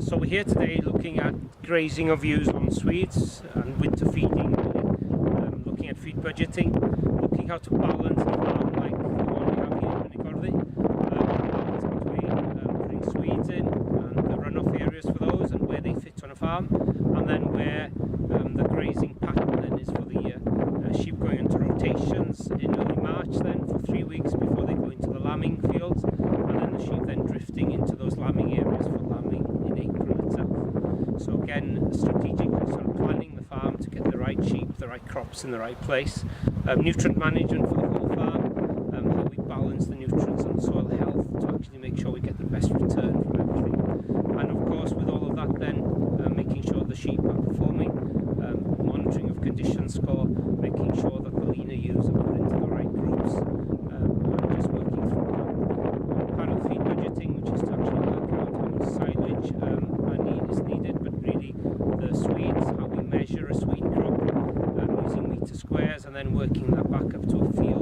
So we're here today looking at grazing of ewes on Swedes and winter feeding, looking at feed budgeting, looking how to balance a farm like the one we have here in Ynys-Gordy, balance between putting Swedes in and the runoff areas for those and where they fit on a farm, and then where the grazing pattern then is for the year. Sheep going into rotations in early March then for 3 weeks before they go into the lambing fields, and then the sheep then drifting into those lambing areas for lambing in April itself. So again, strategically sort of planning the farm to get the right sheep, the right crops in the right place, nutrient management for the whole farm, how we balance the nutrients and soil health to actually make sure we get the best return from everything. And of course with all of that then, making sure the sheep are performing, monitoring of condition score, making sure that the leaner ewes are put into the right groups, and just working through that. Part of the feed budgeting, which is to actually work out how much silage is needed, but really the Swedes, how we measure a Swede crop, using metre squares and then working that back up to a field